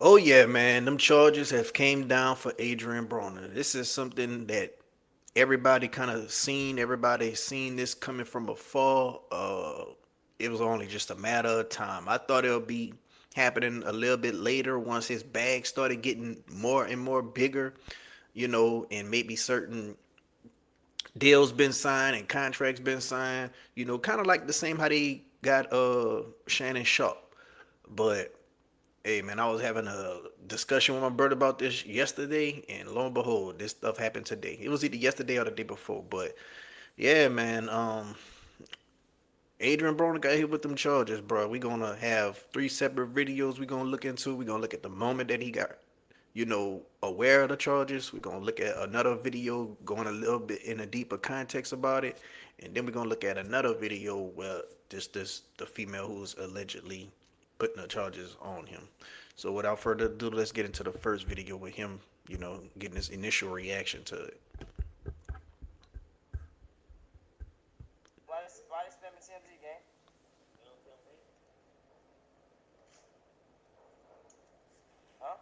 Oh yeah, man, them charges have came down for Adrien Broner. This is something that everybody kind of seen. Everybody seen this coming from afar. It was only just a matter of time. I thought it'll be happening a little bit later once his bag started getting more and more bigger, and maybe certain deals been signed and contracts been signed. Kind of like the same how they got Shannon Sharp. But hey man, I was having a discussion with my brother about this yesterday, and lo and behold, this stuff happened today. It was either yesterday or the day before, but yeah, man. Adrian Broner got hit with them charges, bro. We gonna have three separate videos we gonna look into. We gonna look at the moment that he got, aware of the charges. We're gonna look at another video going a little bit in a deeper context about it, and then we're gonna look at another video where this the female who's allegedly putting the charges on him. So without further ado, let's get into the first video with him, getting his initial reaction to it. Why this them in TMZ game? Huh?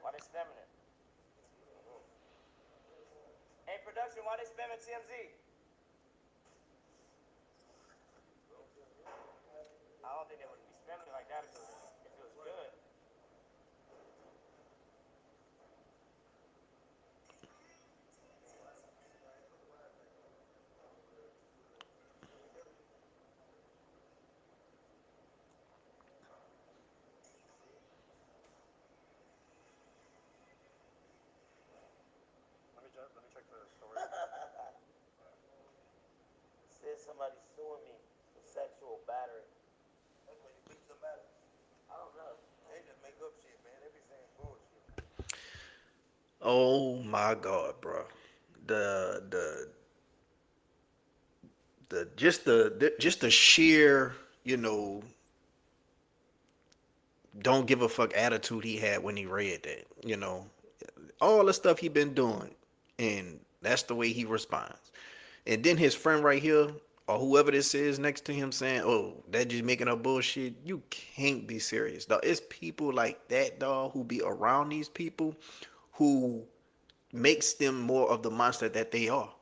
Why they spamming it? Hey production, why they spamming TMZ? I don't think they would be spamming it like that if it was good. Let me check the story. Says somebody suing me for sexual battery. That's when you beat somebody. I don't know. They just make up shit, man. They be saying bullshit. Oh my God, bro. The the the sheer, don't give a fuck attitude he had when he read that. All the stuff he been doing, and that's the way he responds. And then his friend right here, or whoever this is next to him, saying, "Oh, that just making up bullshit." You can't be serious, dog. It's people like that, dog, who be around these people, who makes them more of the monster that they are.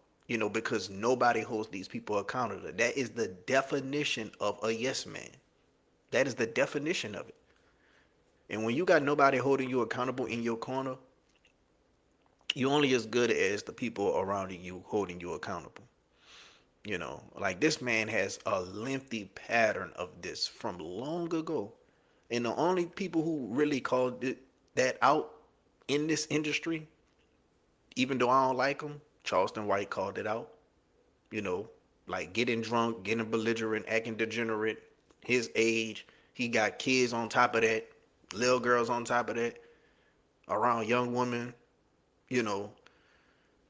Because nobody holds these people accountable. That is the definition of a yes man. That is the definition of it. And when you got nobody holding you accountable in your corner, you only as good as the people around you holding you accountable. Like this man has a lengthy pattern of this from long ago. And the only people who really called that out in this industry, even though I don't like him, Charleston White called it out. You know, like getting drunk, getting belligerent, acting degenerate, his age. He got kids on top of that, little girls on top of that, around young women, you know,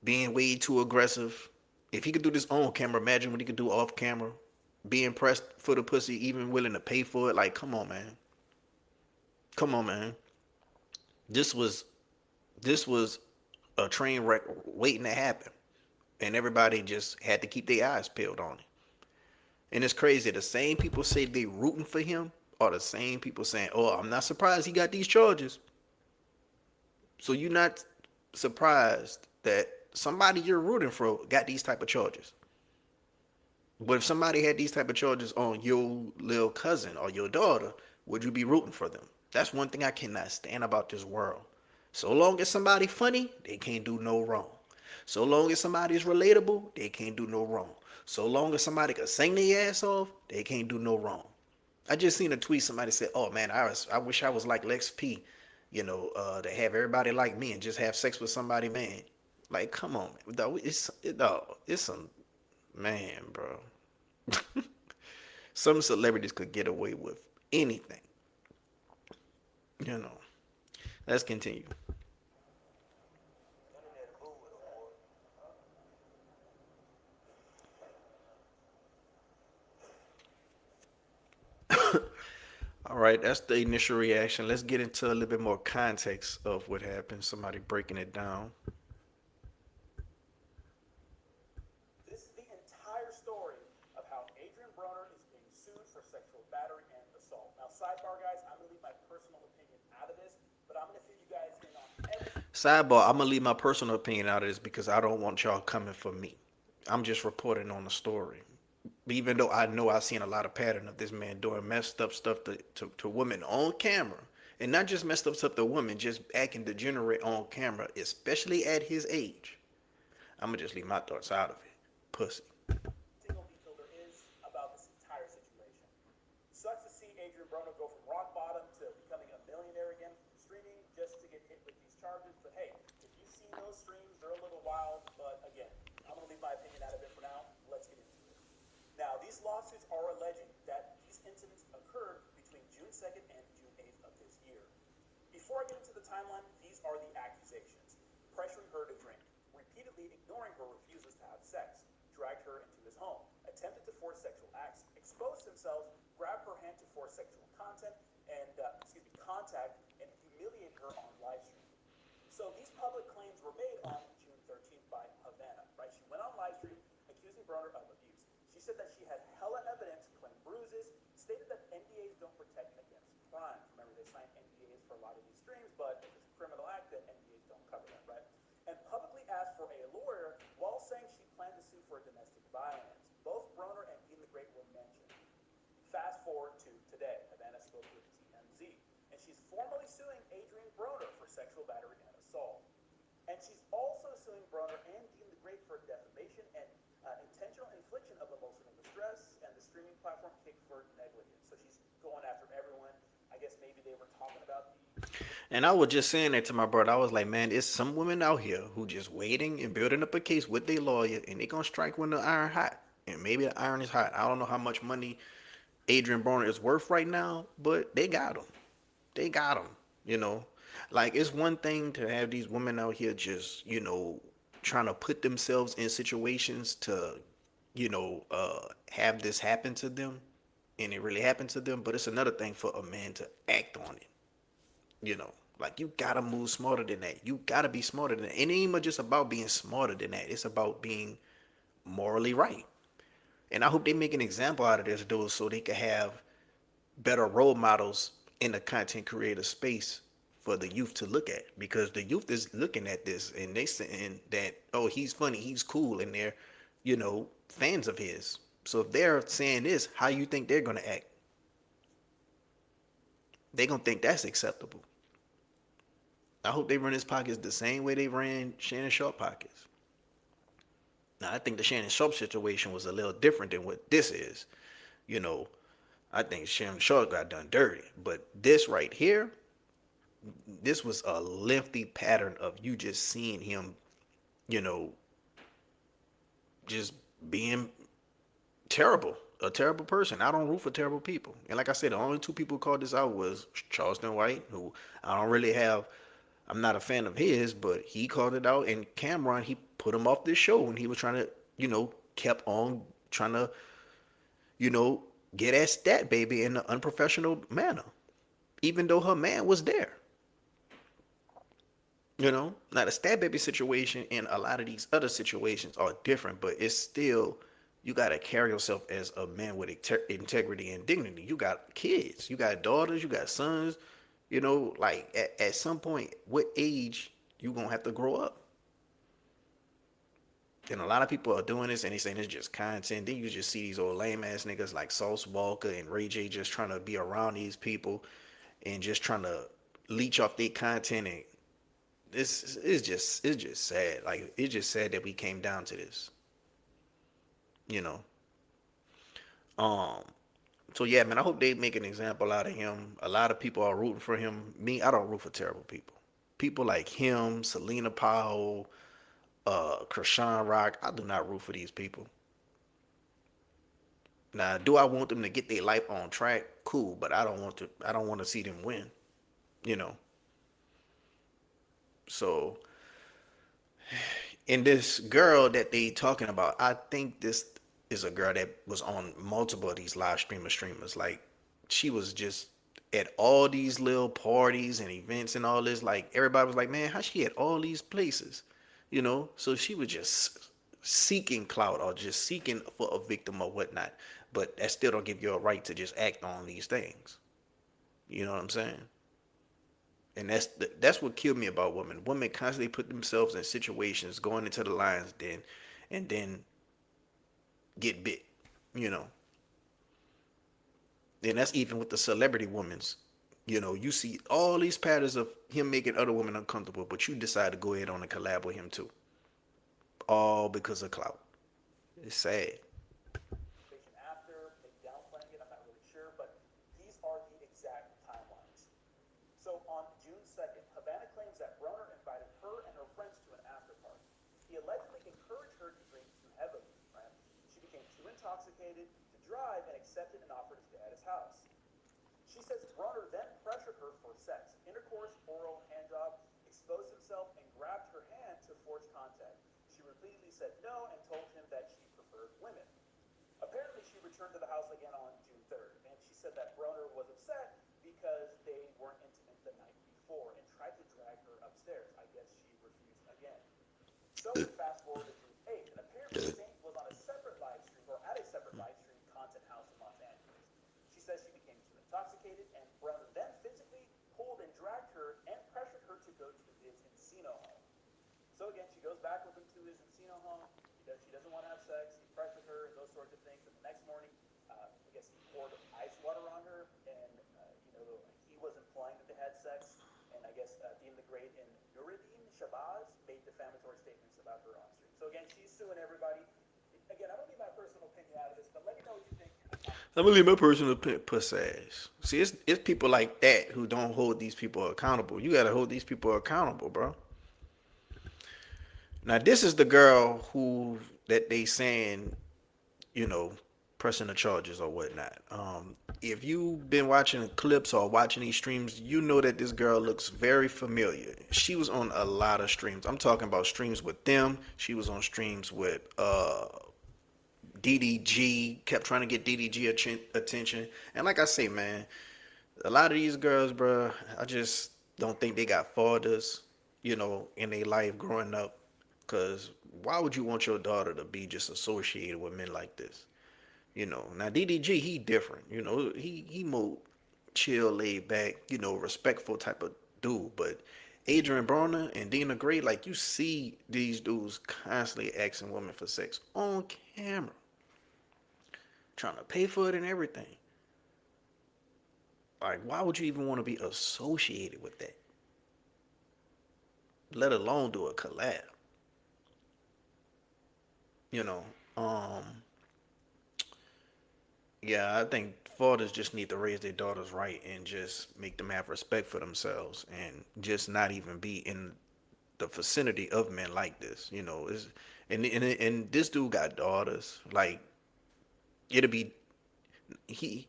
being way too aggressive. If he could do this on camera, imagine what he could do off camera. Being pressed for the pussy, even willing to pay for it. Like, come on, man. Come on, man. This was this was a train wreck waiting to happen. And everybody just had to keep their eyes peeled on it. And it's crazy. The same people say they rooting for him are the same people saying, "Oh, I'm not surprised he got these charges." So you're not surprised that somebody you're rooting for got these type of charges. But if somebody had these type of charges on your little cousin or your daughter, would you be rooting for them? That's one thing I cannot stand about this world. So long as somebody funny, they can't do no wrong. So long as somebody is relatable, they can't do no wrong. So long as somebody can sing their ass off, they can't do no wrong. I just seen a tweet. Somebody said, "Oh man, I wish I was like Lex P, to have everybody like me and just have sex with somebody, man." Like, come on, man. Dog, it's some man, bro. Some celebrities could get away with anything, you know. Let's continue. None of that boo with them, boy. All right, that's the initial reaction. Let's get into a little bit more context of what happened. Somebody breaking it down. This is the entire story of how Adrien Broner is being sued for sexual battery and assault. Now, sidebar, guys, I'm going to leave my personal Sidebar, I'm gonna leave my personal opinion out of this because I don't want y'all coming for me. I'm just reporting on the story. Even though I know I've seen a lot of pattern of this man doing messed up stuff to women on camera. And not just messed up stuff to women, just acting degenerate on camera, especially at his age. I'm gonna just leave my thoughts out of it. Pussy. Single detail there is about this entire situation. Sucks to see Adrien Broner go from rock bottom to becoming a millionaire again from streaming just to get hit with these charges. But hey, if you've seen those streams, they're a little wild. But again, I'm going to leave my opinion out of it for now. Let's get into it. Now, these lawsuits are alleging that these incidents occurred between June 2nd and June 8th of this year. Before I get into the timeline, these are the accusations. Pressuring her to drink, repeatedly ignoring her refusals to have sex, dragged her into his home, attempted to force sexual acts, exposed himself, grabbed her hand to force sexual contact, and humiliate her on live stream. So these public claims were made on June 13th by Havana, right? She went on live stream accusing Broner of abuse. She said that she had hella evidence, claimed bruises, stated that NDAs don't protect against crimes. Remember, they signed NDAs for a lot of these streams, but if it's a criminal act, then NDAs don't cover that, right? And publicly asked for a lawyer while saying she planned to sue for domestic violence. Both Broner and Dean the Great were mentioned. Fast forward to today. Havana spoke with TMZ, and she's formally suing Adrien Broner for sexual battery and assault. And she's also suing Broner and Dean the Great for defamation and intentional infliction of emotional distress, and the streaming platform kicked for negligence. So she's going after everyone. I guess maybe they were talking about the. And I was just saying that to my brother. I was like, man, it's some women out here who just waiting and building up a case with their lawyer, and they gonna strike when the iron hot. And maybe the iron is hot. I don't know how much money Adrian Broner is worth right now, but they got him. They got him. You know, like it's one thing to have these women out here just trying to put themselves in situations to have this happen to them, and it really happened to them. But it's another thing for a man to act on it. Like you gotta move smarter than that. You gotta be smarter than that. It ain't even just about being smarter than that. It's about being morally right. And I hope they make an example out of this dude so they can have better role models in the content creator space for the youth to look at, because the youth is looking at this and they saying that, oh, he's funny, he's cool, and they're fans of his. So if they're saying this, how you think they're gonna act? They gonna think that's acceptable. I hope they run his pockets the same way they ran Shannon Sharp pockets. Now I think the Shannon Sharp situation was a little different than what this is. You know, I think Shannon Sharp got done dirty, but this right here, this was a lengthy pattern of you just seeing him, you know, just being terrible, a terrible person. I don't root for terrible people. And like I said, the only two people who called this out was Charleston White, who I don't really have. I'm not a fan of his, but he called it out. And Cameron, he put him off this show when he was trying to, kept on trying to, get at Stat Baby in an unprofessional manner, even though her man was there. Now the Stat Baby situation and a lot of these other situations are different, but it's still, you got to carry yourself as a man with integrity and dignity. You got kids, you got daughters, you got sons. Like at some point, what age you gonna have to grow up? And a lot of people are doing this and they saying it's just content. Then you just see these old lame ass niggas like Sauce Walker and Ray J just trying to be around these people and just trying to leech off their content. And this is just, it's just sad. Like it's just sad that we came down to this. You know. Um. So yeah, man, I hope they make an example out of him. A lot of people are rooting for him. Me, I don't root for terrible people. People like him, Selena Powell, Krishan Rock. I do not root for these people. Now, do I want them to get their life on track? Cool, but I don't want to. I don't want to see them win. You know. So, and this girl that they talking about, I think this is a girl that was on multiple of these live streamers. Like, she was just at all these little parties and events and all this. Like, everybody was like, man, how she at all these places? So she was just seeking clout or just seeking for a victim or whatnot. But that still don't give you a right to just act on these things. You know what I'm saying? And that's what killed me about women. Women constantly put themselves in situations going into the lion's den, and then get bit. You know, and that's even with the celebrity women's. You know, you see all these patterns of him making other women uncomfortable, but you decide to go ahead on a collab with him too, all because of clout. It's sad. After, maybe downplaying it, I'm not really sure, but these are the exact timelines. So on June 2nd, Havana claims that Broner invited her and her friends to an after party. He allegedly encouraged her to drink too heavily, right? She became too intoxicated to drive and accepted an offer to stay at his house. She says Broner then pressured her for sex, intercourse, oral, handjob, exposed himself, and grabbed her hand to force contact. She repeatedly said no and told him that she preferred women. Apparently, she returned to the house again on June 3rd, and she said that Broner was upset because they weren't intimate the night before and tried to drag her upstairs. I guess she refused again. So we fast forward to June 8th, and apparently Saint was on a separate live stream, or at a separate live stream content house in Los Angeles. She says she became too intoxicated, and Broner then physically pulled and dragged her and pressured her to go to his Encino home. So again, she goes back with him to his Encino home. She doesn't want to have sex. He pressured her and those sorts of things. And the next morning, I guess he poured ice water on her, and he was implying that they had sex. And I guess Dean the Great and Nuruddin Shabazz made defamatory statements about her on stream. So again, she's suing everybody. Again, I don't need my personal opinion out of this, but let me know what you think. I'm gonna leave my personal pussy. See, it's people like that who don't hold these people accountable. You gotta hold these people accountable, bro. Now this is the girl who that they saying, you know, pressing the charges or whatnot. If you've been watching clips or watching these streams, you know that this girl looks very familiar. She was on a lot of streams. I'm talking about streams with them. She was on streams with DDG. Kept trying to get DDG attention. And like I say, man, a lot of these girls, bro, I just don't think they got fathers, in their life growing up. Cause why would you want your daughter to be just associated with men like this? Now DDG, he different. He more chill, laid back, respectful type of dude. But Adrien Broner and Dina Gray, like you see these dudes constantly asking women for sex on camera, trying to pay for it and everything. Like, why would you even want to be associated with that? Let alone do a collab. You know, um, yeah, I think fathers just need to raise their daughters right and just make them have respect for themselves and just not even be in the vicinity of men like this. And this dude got daughters. Like, it'll be he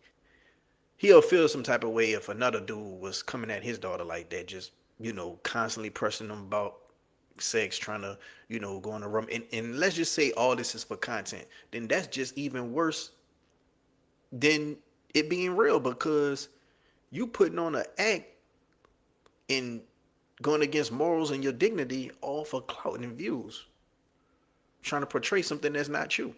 he'll feel some type of way if another dude was coming at his daughter like that, just constantly pressing them about sex, trying to go in the room. And let's just say all this is for content, then that's just even worse than it being real, because you putting on an act and going against morals and your dignity all for clout and views, trying to portray something that's not you.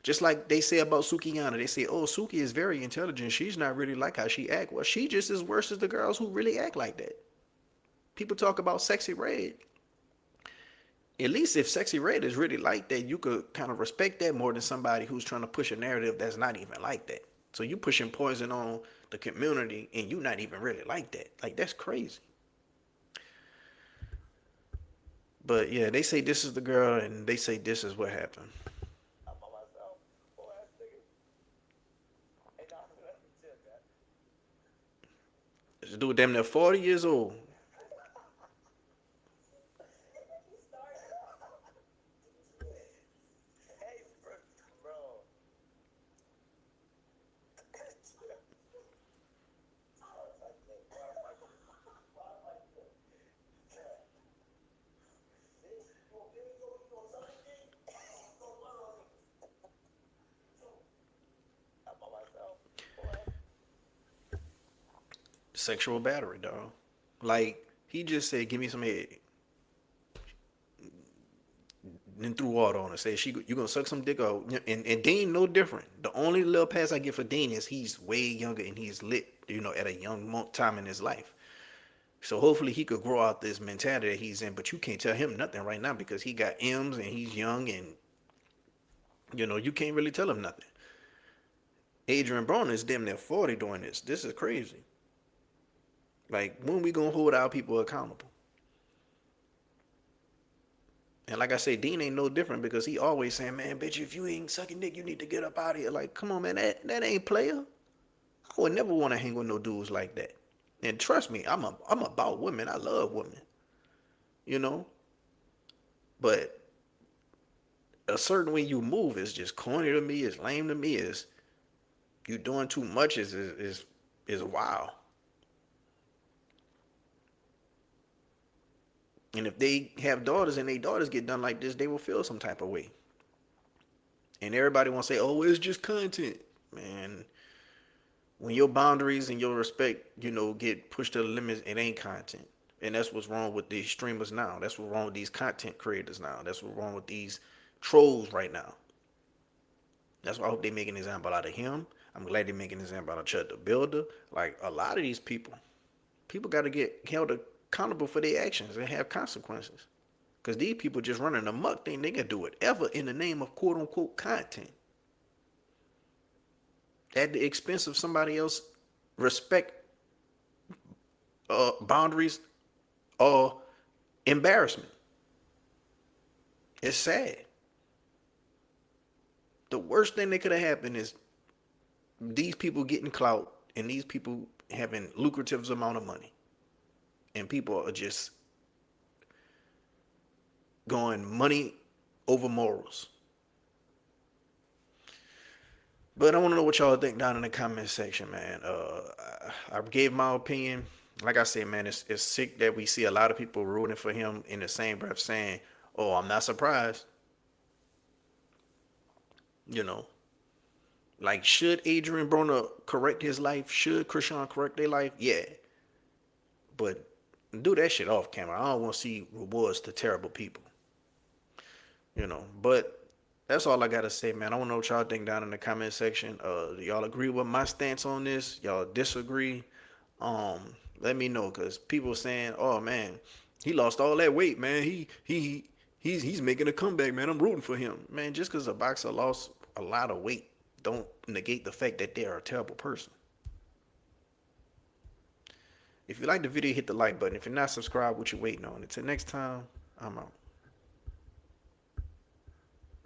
Just like they say about Sukiyana, they say, "Oh, Suki is very intelligent. She's not really like how she act." Well, she just as worse as the girls who really act like that. People talk about Sexy Red. At least if Sexy Red is really like that, you could kind of respect that more than somebody who's trying to push a narrative that's not even like that. So you pushing poison on the community and you not even really like that. Like, that's crazy. But yeah, they say this is the girl and they say this is what happened. I'm by myself. Poor ass nigga. Hey, nah, let me tell that. This dude damn near 40 years old. You started. Hey, bro. I'm by myself. Sexual battery, dog. Like, he just said, "Give me some head." Then threw water on her. Said, "You gonna suck some dick out?" And Dean no different. The only little pass I get for Dean is he's way younger and he's lit. At a young time in his life. So hopefully he could grow out this mentality that he's in. But you can't tell him nothing right now because he got M's and he's young, and you can't really tell him nothing. Adrien Broner is damn near 40 doing this. This is crazy. Like, when we gonna hold our people accountable? And like I say, Dean ain't no different because he always saying, man, bitch, if you ain't sucking dick, you need to get up out of here. Like, come on, man, that ain't player. I would never want to hang with no dudes like that. And trust me, I'm about women. I love women, you know. But a certain way you move is just corny to me. Is lame to me. Is you doing too much? Is wild. And if they have daughters and their daughters get done like this, they will feel some type of way. And everybody want to say, "Oh, it's just content." Man, when your boundaries and your respect, get pushed to the limits, it ain't content. And that's what's wrong with these streamers now. That's what's wrong with these content creators now. That's what's wrong with these trolls right now. That's why I hope they make an example out of him. I'm glad they make an example out of Chud the Builder. Like, a lot of these people got to get held accountable for their actions and have consequences. Because these people just running amok, think they can do whatever in the name of quote unquote content. At the expense of somebody else respect, boundaries, or embarrassment. It's sad. The worst thing that could have happened is these people getting clout and these people having lucrative amount of money. And people are just going money over morals. But I want to know what y'all think down in the comment section, man. I gave my opinion. Like I said, man, it's sick that we see a lot of people rooting for him in the same breath saying, "Oh, I'm not surprised." You know, like, should Adrien Broner correct his life? Should Krishan correct their life? Yeah, but do that shit off camera. I don't want to see rewards to terrible people. But that's all I gotta say, man. I want to know what y'all think down in the comment section. Do y'all agree with my stance on this? Y'all disagree? Let me know, cause people saying, "Oh man, he lost all that weight, man. He's making a comeback, man. I'm rooting for him, man." Just cause a boxer lost a lot of weight, don't negate the fact that they are a terrible person. If you like the video, hit the like button. If you're not subscribed, what you waiting on? Until next time, I'm out.